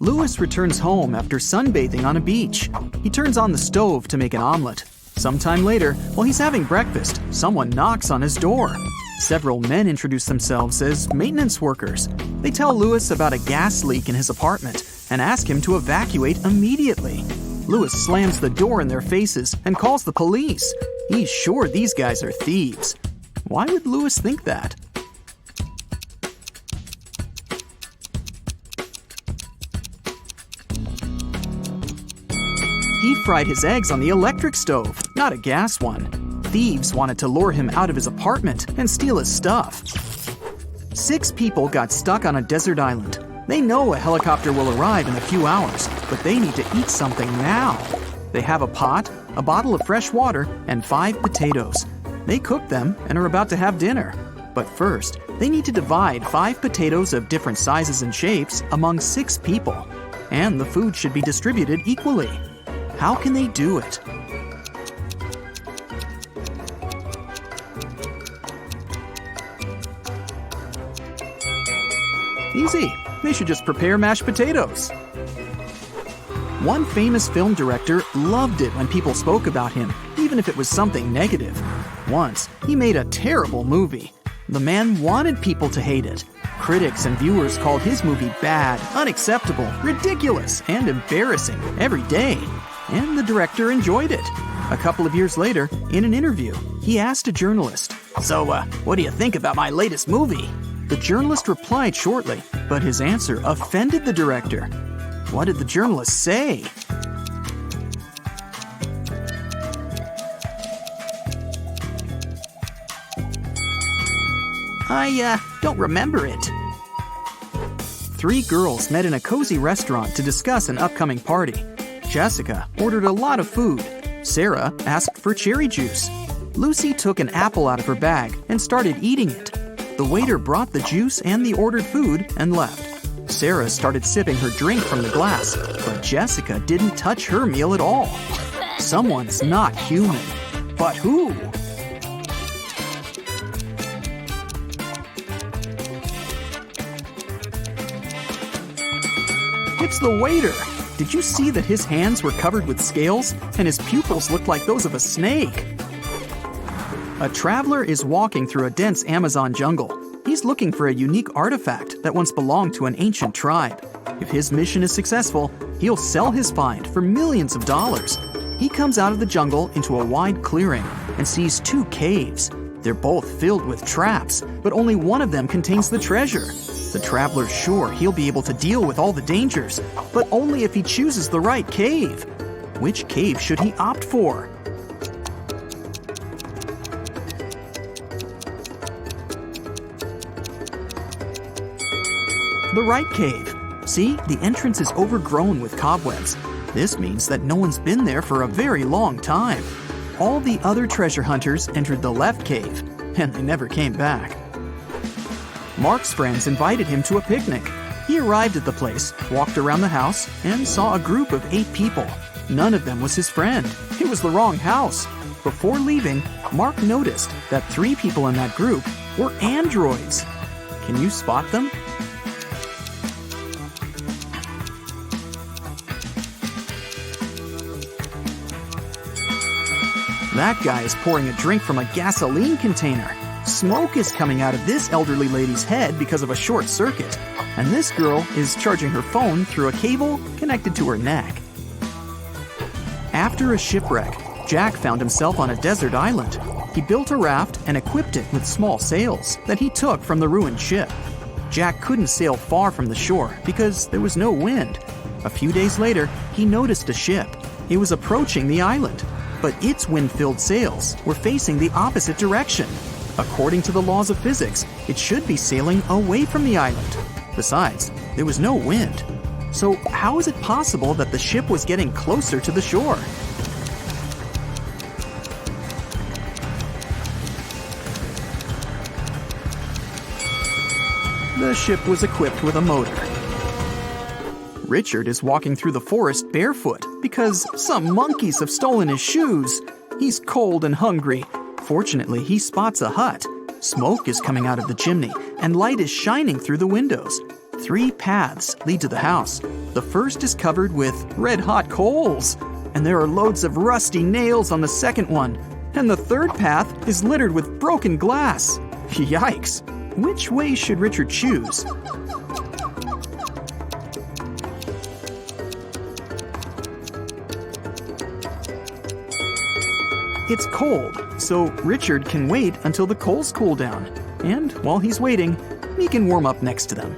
Louis returns home after sunbathing on a beach. He turns on the stove to make an omelet. Sometime later, while he's having breakfast, someone knocks on his door. Several men introduce themselves as maintenance workers. They tell Louis about a gas leak in his apartment and ask him to evacuate immediately. Louis slams the door in their faces and calls the police. He's sure these guys are thieves. Why would Louis think that? He fried his eggs on the electric stove, not a gas one. Thieves wanted to lure him out of his apartment and steal his stuff. 6 people got stuck on a desert island. They know a helicopter will arrive in a few hours, but they need to eat something now. They have a pot, a bottle of fresh water, and 5 potatoes. They cook them and are about to have dinner. But first, they need to divide 5 potatoes of different sizes and shapes among 6 people. And the food should be distributed equally. How can they do it? Easy. They should just prepare mashed potatoes. One famous film director loved it when people spoke about him, even if it was something negative. Once, he made a terrible movie. The man wanted people to hate it. Critics and viewers called his movie bad, unacceptable, ridiculous, and embarrassing every day. And the director enjoyed it. A couple of years later, in an interview, he asked a journalist, "So, what do you think about my latest movie?" The journalist replied shortly, but his answer offended the director. What did the journalist say? I don't remember it. 3 girls met in a cozy restaurant to discuss an upcoming party. Jessica ordered a lot of food. Sarah asked for cherry juice. Lucy took an apple out of her bag and started eating it. The waiter brought the juice and the ordered food and left. Sarah started sipping her drink from the glass, but Jessica didn't touch her meal at all. Someone's not human. But who? It's the waiter. Did you see that his hands were covered with scales and his pupils looked like those of a snake? A traveler is walking through a dense Amazon jungle. He's looking for a unique artifact that once belonged to an ancient tribe. If his mission is successful, he'll sell his find for millions of dollars. He comes out of the jungle into a wide clearing and sees 2 caves. They're both filled with traps, but only one of them contains the treasure. The traveler's sure he'll be able to deal with all the dangers, but only if he chooses the right cave. Which cave should he opt for? The right cave. See, the entrance is overgrown with cobwebs. This means that no one's been there for a very long time. All the other treasure hunters entered the left cave, and they never came back. Mark's friends invited him to a picnic. He arrived at the place, walked around the house, and saw a group of 8 people. None of them was his friend. It was the wrong house. Before leaving, Mark noticed that 3 people in that group were androids. Can you spot them? That guy is pouring a drink from a gasoline container. Smoke is coming out of this elderly lady's head because of a short circuit. And this girl is charging her phone through a cable connected to her neck. After a shipwreck, Jack found himself on a desert island. He built a raft and equipped it with small sails that he took from the ruined ship. Jack couldn't sail far from the shore because there was no wind. A few days later, he noticed a ship. It was approaching the island, but its wind-filled sails were facing the opposite direction. According to the laws of physics, it should be sailing away from the island. Besides, there was no wind. So how is it possible that the ship was getting closer to the shore? The ship was equipped with a motor. Richard is walking through the forest barefoot because some monkeys have stolen his shoes. He's cold and hungry. Fortunately, he spots a hut. Smoke is coming out of the chimney, and light is shining through the windows. 3 paths lead to the house. The first is covered with red-hot coals, and there are loads of rusty nails on the second one. And the third path is littered with broken glass. Yikes! Which way should Richard choose? It's cold, so Richard can wait until the coals cool down. And while he's waiting, he can warm up next to them.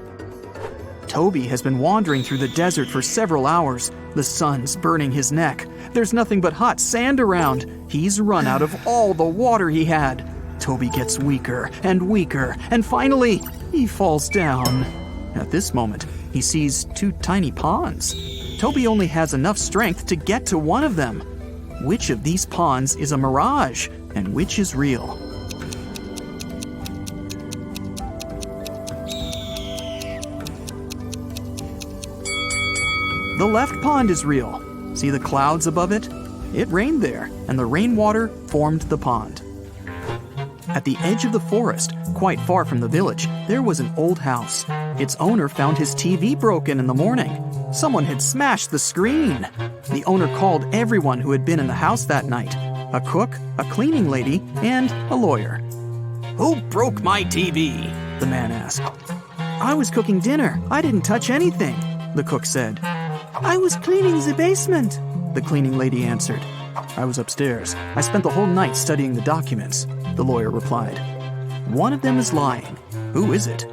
Toby has been wandering through the desert for several hours. The sun's burning his neck. There's nothing but hot sand around. He's run out of all the water he had. Toby gets weaker and weaker, and finally, he falls down. At this moment, he sees 2 tiny ponds. Toby only has enough strength to get to one of them. Which of these ponds is a mirage, and which is real? The left pond is real. See the clouds above it? It rained there, and the rainwater formed the pond. At the edge of the forest, quite far from the village, there was an old house. Its owner found his TV broken in the morning. Someone had smashed the screen. The owner called everyone who had been in the house that night: a cook, a cleaning lady, and a lawyer. "Who broke my TV?" the man asked. "I was cooking dinner. I didn't touch anything," the cook said. "I was cleaning the basement," the cleaning lady answered. "I was upstairs. I spent the whole night studying the documents," the lawyer replied. One of them is lying. Who is it?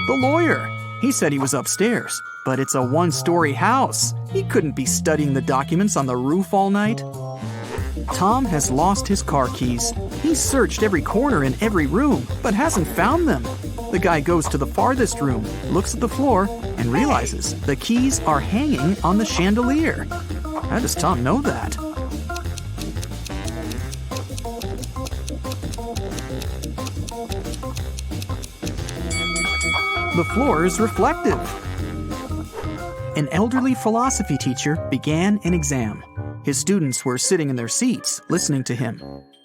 The lawyer. He said he was upstairs, but it's a 1-story house. He couldn't be studying the documents on the roof all night. Tom has lost his car keys. He's searched every corner in every room, but hasn't found them. The guy goes to the farthest room, looks at the floor, and realizes the keys are hanging on the chandelier. How does Tom know that? The floor is reflective. An elderly philosophy teacher began an exam. His students were sitting in their seats, listening to him.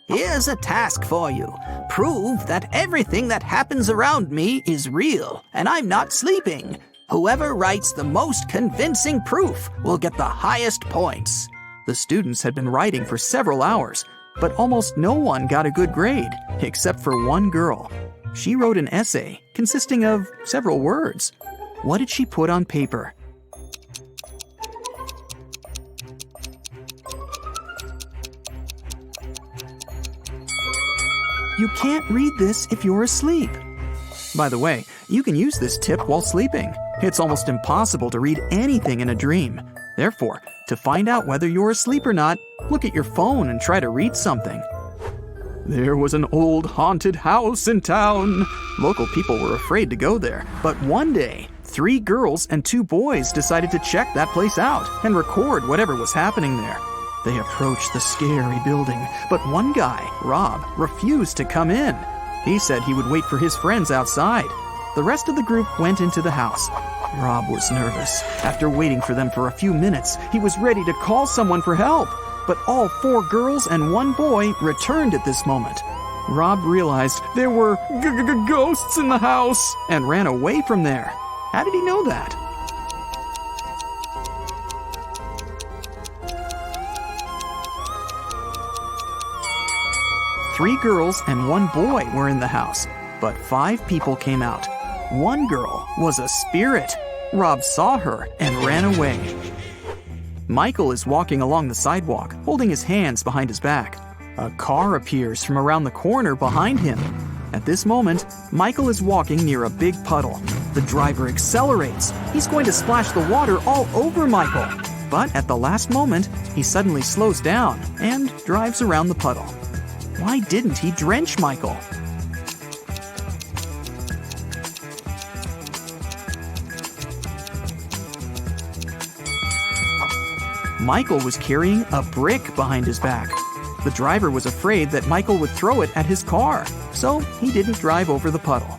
"Here's a task for you. Prove that everything that happens around me is real, and I'm not sleeping. Whoever writes the most convincing proof will get the highest points." The students had been writing for several hours, but almost no one got a good grade, except for one girl. She wrote an essay consisting of several words. What did she put on paper? You can't read this if you're asleep. By the way, you can use this tip while sleeping. It's almost impossible to read anything in a dream. Therefore, to find out whether you're asleep or not, look at your phone and try to read something. There was an old haunted house in town. Local people were afraid to go there, but one day, 3 girls and 2 boys decided to check that place out and record whatever was happening there. They approached the scary building, but one guy, Rob, refused to come in. He said he would wait for his friends outside. The rest of the group went into the house. Rob was nervous. After waiting for them for a few minutes, he was ready to call someone for help. But all 4 girls and 1 boy returned at this moment. Rob realized there were ghosts in the house and ran away from there. How did he know that? Three girls and 1 boy were in the house, but 5 people came out. 1 girl was a spirit. Rob saw her and ran away. Michael is walking along the sidewalk, holding his hands behind his back. A car appears from around the corner behind him. At this moment, Michael is walking near a big puddle. The driver accelerates. He's going to splash the water all over Michael. But at the last moment, he suddenly slows down and drives around the puddle. Why didn't he drench Michael? Michael was carrying a brick behind his back. The driver was afraid that Michael would throw it at his car, so he didn't drive over the puddle.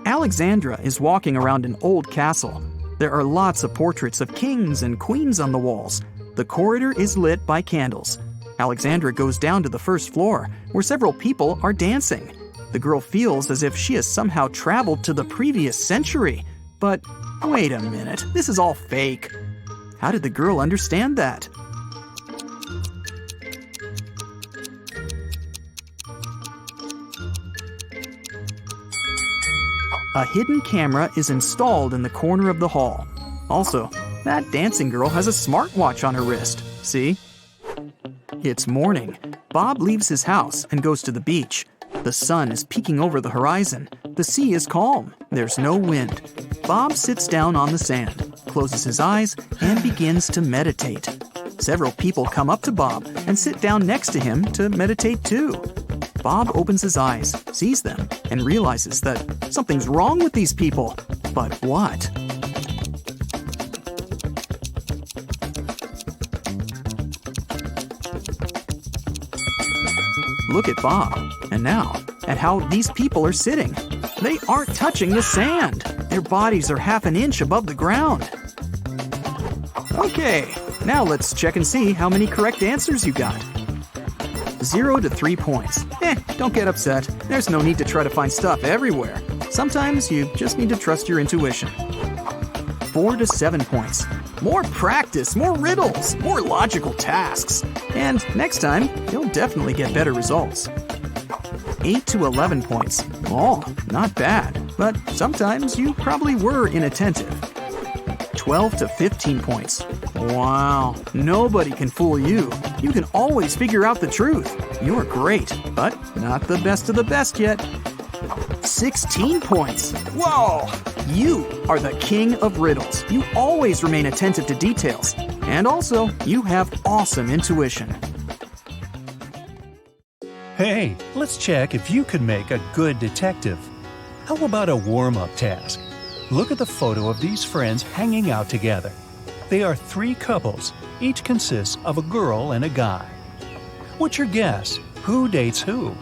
Alexandra is walking around an old castle. There are lots of portraits of kings and queens on the walls. The corridor is lit by candles. Alexandra goes down to the first floor, where several people are dancing. The girl feels as if she has somehow traveled to the previous century. But wait a minute, this is all fake. How did the girl understand that? A hidden camera is installed in the corner of the hall. Also, that dancing girl has a smartwatch on her wrist. See? It's morning. Bob leaves his house and goes to the beach. The sun is peeking over the horizon. The sea is calm. There's no wind. Bob sits down on the sand, closes his eyes, and begins to meditate. Several people come up to Bob and sit down next to him to meditate too. Bob opens his eyes, sees them, and realizes that something's wrong with these people. But what? Look at Bob, and now at how these people are sitting. They aren't touching the sand. Their bodies are half an inch above the ground. Okay, now let's check and see how many correct answers you got. 0 to 3 points. Don't get upset. There's no need to try to find stuff everywhere. Sometimes you just need to trust your intuition. 4 to 7 points. More practice, more riddles, more logical tasks. And next time, you'll definitely get better results. 8 to 11 points. Oh, not bad, but sometimes you probably were inattentive. 12 to 15 points. Wow, nobody can fool you. You can always figure out the truth. You're great, but not the best of the best yet. 16 points. Whoa! You are the king of riddles. You always remain attentive to details. And also, you have awesome intuition. Hey, let's check if you could make a good detective. How about a warm-up task? Look at the photo of these friends hanging out together. They are 3 couples. Each consists of a girl and a guy. What's your guess? Who dates who?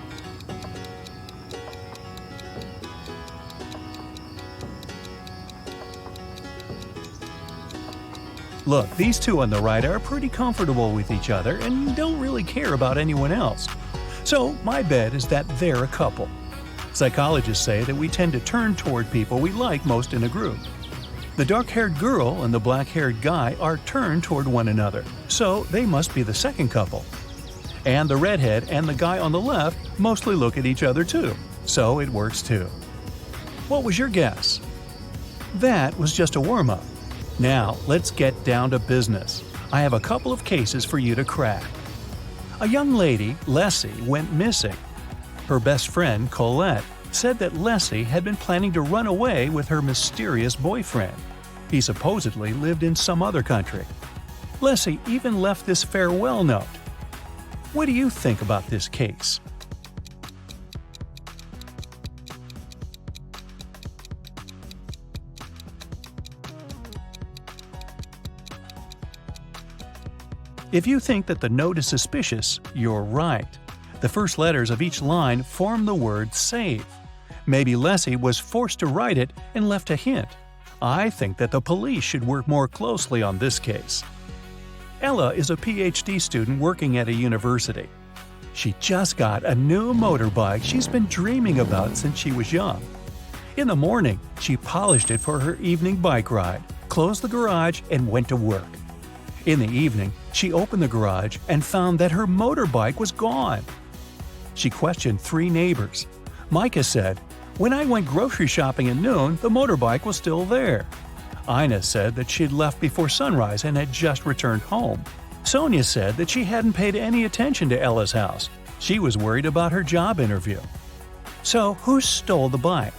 Look, these two on the right are pretty comfortable with each other and don't really care about anyone else. So my bet is that they're a couple. Psychologists say that we tend to turn toward people we like most in a group. The dark-haired girl and the black-haired guy are turned toward one another, so they must be the second couple. And the redhead and the guy on the left mostly look at each other too, so it works too. What was your guess? That was just a warm-up. Now, let's get down to business. I have a couple of cases for you to crack. A young lady, Leslie, went missing. Her best friend, Colette, said that Leslie had been planning to run away with her mysterious boyfriend. He supposedly lived in some other country. Leslie even left this farewell note. What do you think about this case? If you think that the note is suspicious, you're right. The first letters of each line form the word save. Maybe Leslie was forced to write it and left a hint. I think that the police should work more closely on this case. Ella is a PhD student working at a university. She just got a new motorbike she's been dreaming about since she was young. In the morning, she polished it for her evening bike ride, closed the garage, and went to work. In the evening, she opened the garage and found that her motorbike was gone. She questioned 3 neighbors. Micah said, "When I went grocery shopping at noon, the motorbike was still there." Ina said that she'd left before sunrise and had just returned home. Sonia said that she hadn't paid any attention to Ella's house. She was worried about her job interview. So, who stole the bike?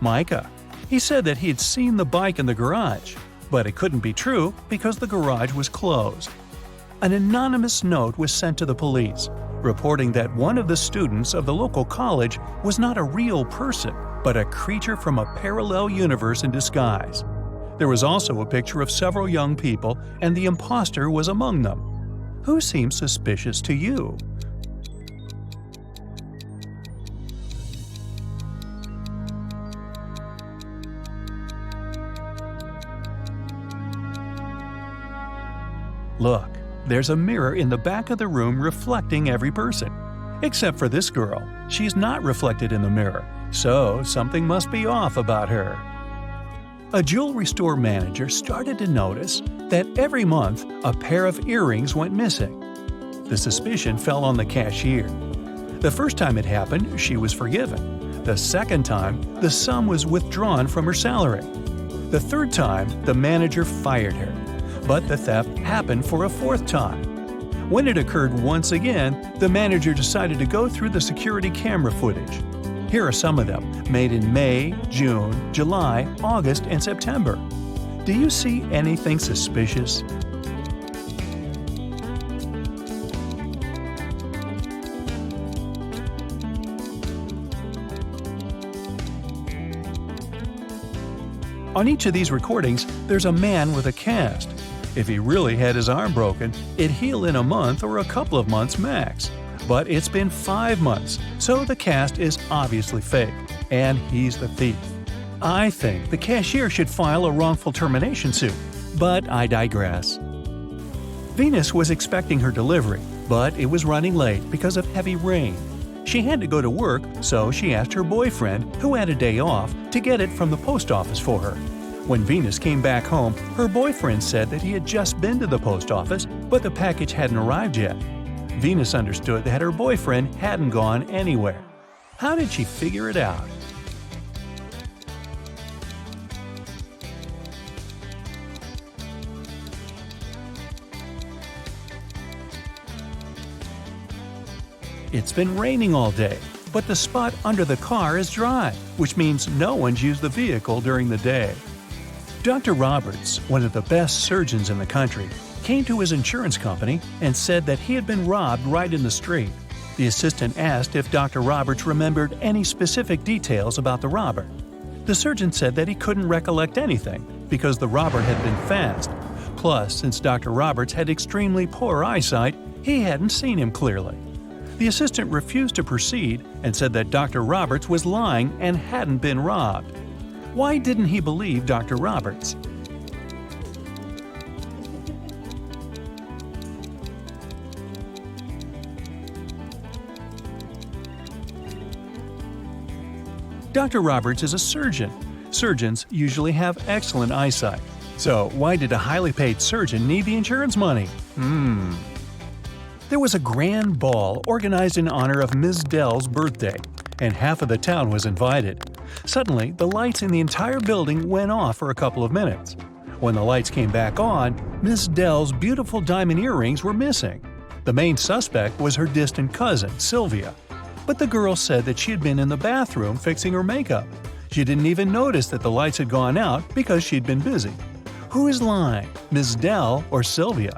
Micah. He said that he'd seen the bike in the garage, but it couldn't be true because the garage was closed. An anonymous note was sent to the police, reporting that one of the students of the local college was not a real person, but a creature from a parallel universe in disguise. There was also a picture of several young people, and the imposter was among them. Who seems suspicious to you? Look, there's a mirror in the back of the room reflecting every person. Except for this girl. She's not reflected in the mirror, so something must be off about her. A jewelry store manager started to notice that every month a pair of earrings went missing. The suspicion fell on the cashier. The first time it happened, she was forgiven. The second time, the sum was withdrawn from her salary. The third time, the manager fired her. But the theft happened for a fourth time. When it occurred once again, the manager decided to go through the security camera footage. Here are some of them, made in May, June, July, August, and September. Do you see anything suspicious? On each of these recordings, there's a man with a cast. If he really had his arm broken, it'd heal in a month or a couple of months max. But it's been 5 months, so the cast is obviously fake, and he's the thief. I think the cashier should file a wrongful termination suit, but I digress. Venus was expecting her delivery, but it was running late because of heavy rain. She had to go to work, so she asked her boyfriend, who had a day off, to get it from the post office for her. When Venus came back home, her boyfriend said that he had just been to the post office, but the package hadn't arrived yet. Venus understood that her boyfriend hadn't gone anywhere. How did she figure it out? It's been raining all day, but the spot under the car is dry, which means no one's used the vehicle during the day. Dr. Roberts, one of the best surgeons in the country, came to his insurance company and said that he had been robbed right in the street. The assistant asked if Dr. Roberts remembered any specific details about the robber. The surgeon said that he couldn't recollect anything because the robber had been fast. Plus, since Dr. Roberts had extremely poor eyesight, he hadn't seen him clearly. The assistant refused to proceed and said that Dr. Roberts was lying and hadn't been robbed. Why didn't he believe Dr. Roberts? Dr. Roberts is a surgeon. Surgeons usually have excellent eyesight. So why did a highly paid surgeon need the insurance money? There was a grand ball organized in honor of Ms. Dell's birthday, and half of the town was invited. Suddenly, the lights in the entire building went off for a couple of minutes. When the lights came back on, Miss Dell's beautiful diamond earrings were missing. The main suspect was her distant cousin, Sylvia. But the girl said that she had been in the bathroom fixing her makeup. She didn't even notice that the lights had gone out because she'd been busy. Who is lying, Miss Dell or Sylvia?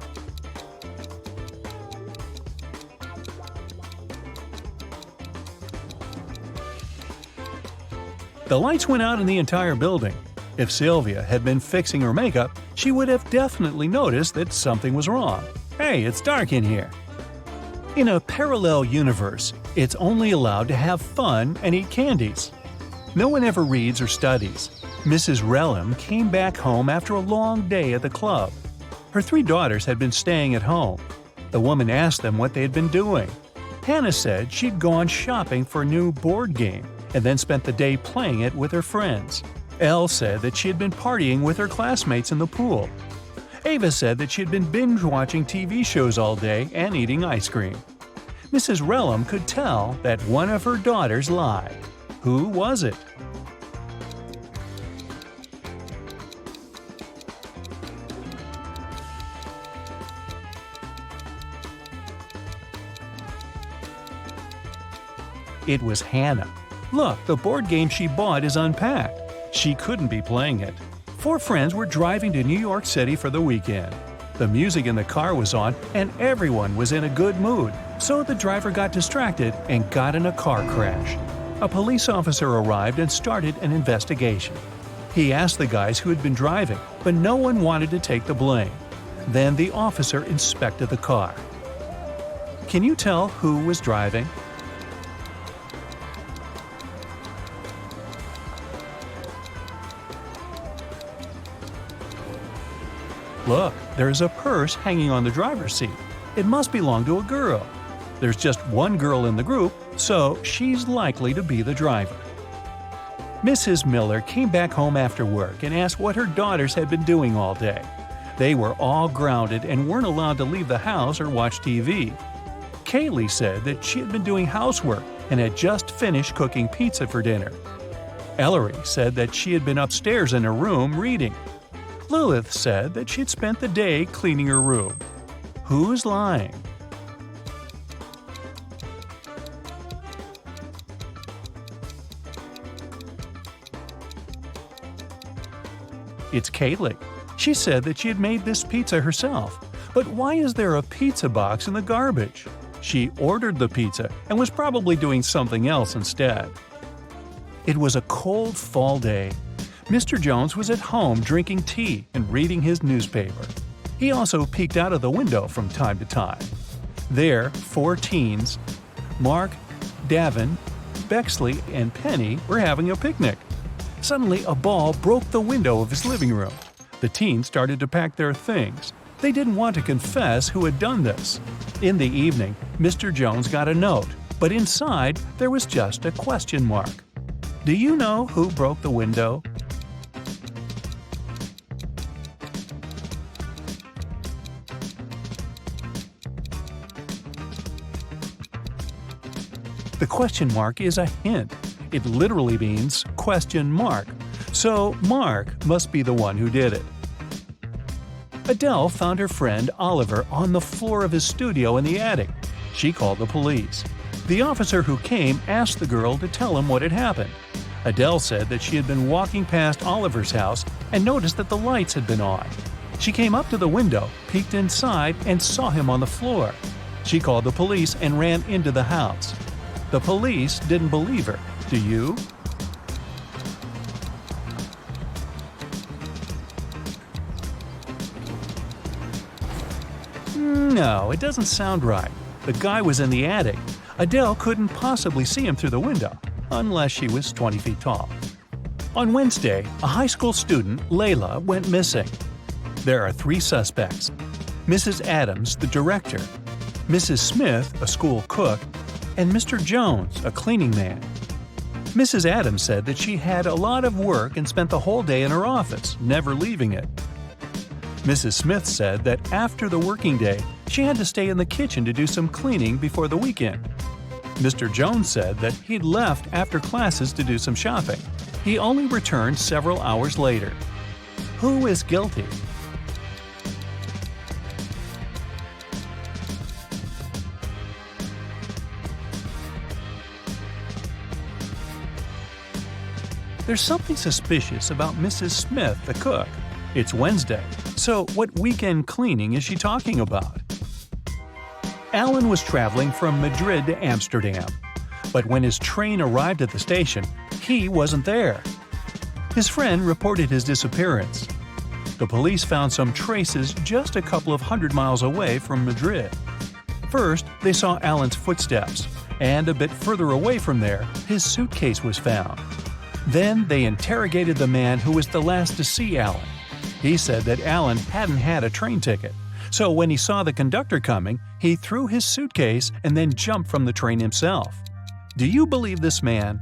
The lights went out in the entire building. If Sylvia had been fixing her makeup, she would have definitely noticed that something was wrong. Hey, it's dark in here. In a parallel universe, it's only allowed to have fun and eat candies. No one ever reads or studies. Mrs. Relham came back home after a long day at the club. Her 3 daughters had been staying at home. The woman asked them what they had been doing. Hannah said she'd gone shopping for a new board game and then spent the day playing it with her friends. Elle said that she had been partying with her classmates in the pool. Ava said that she had been binge-watching TV shows all day and eating ice cream. Mrs. Relham could tell that one of her daughters lied. Who was it? It was Hannah. Look, the board game she bought is unpacked. She couldn't be playing it. 4 friends were driving to New York City for the weekend. The music in the car was on and everyone was in a good mood, so the driver got distracted and got in a car crash. A police officer arrived and started an investigation. He asked the guys who had been driving, but no one wanted to take the blame. Then the officer inspected the car. Can you tell who was driving? Look, there's a purse hanging on the driver's seat. It must belong to a girl. There's just one girl in the group, so she's likely to be the driver. Mrs. Miller came back home after work and asked what her daughters had been doing all day. They were all grounded and weren't allowed to leave the house or watch TV. Kaylee said that she had been doing housework and had just finished cooking pizza for dinner. Ellery said that she had been upstairs in her room reading. Lilith said that she'd spent the day cleaning her room. Who's lying? It's Kaylee. She said that she had made this pizza herself. But why is there a pizza box in the garbage? She ordered the pizza and was probably doing something else instead. It was a cold fall day. Mr. Jones was at home drinking tea and reading his newspaper. He also peeked out of the window from time to time. There, 4 teens, Mark, Davin, Bexley, and Penny were having a picnic. Suddenly, a ball broke the window of his living room. The teens started to pack their things. They didn't want to confess who had done this. In the evening, Mr. Jones got a note, but inside there was just a question mark. Do you know who broke the window? The question mark is a hint. It literally means question mark. So Mark must be the one who did it. Adele found her friend Oliver on the floor of his studio in the attic. She called the police. The officer who came asked the girl to tell him what had happened. Adele said that she had been walking past Oliver's house and noticed that the lights had been on. She came up to the window, peeked inside, and saw him on the floor. She called the police and ran into the house. The police didn't believe her. Do you? No, it doesn't sound right. The guy was in the attic. Adele couldn't possibly see him through the window, unless she was 20 feet tall. On Wednesday, a high school student, Layla, went missing. There are 3 suspects: Mrs. Adams, the director, Mrs. Smith, a school cook, and Mr. Jones, a cleaning man. Mrs. Adams said that she had a lot of work and spent the whole day in her office, never leaving it. Mrs. Smith said that after the working day, she had to stay in the kitchen to do some cleaning before the weekend. Mr. Jones said that he'd left after classes to do some shopping. He only returned several hours later. Who is guilty? There's something suspicious about Mrs. Smith, the cook. It's Wednesday, so what weekend cleaning is she talking about? Alan was traveling from Madrid to Amsterdam, but when his train arrived at the station, he wasn't there. His friend reported his disappearance. The police found some traces just a couple of 100 miles away from Madrid. First, they saw Alan's footsteps, and a bit further away from there, his suitcase was found. Then they interrogated the man who was the last to see Alan. He said that Alan hadn't had a train ticket, so when he saw the conductor coming, he threw his suitcase and then jumped from the train himself. Do you believe this man?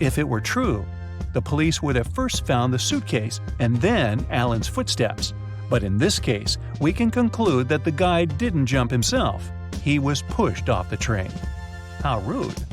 If it were true, the police would have first found the suitcase and then Alan's footsteps. But in this case, we can conclude that the guy didn't jump himself. He was pushed off the train. How rude.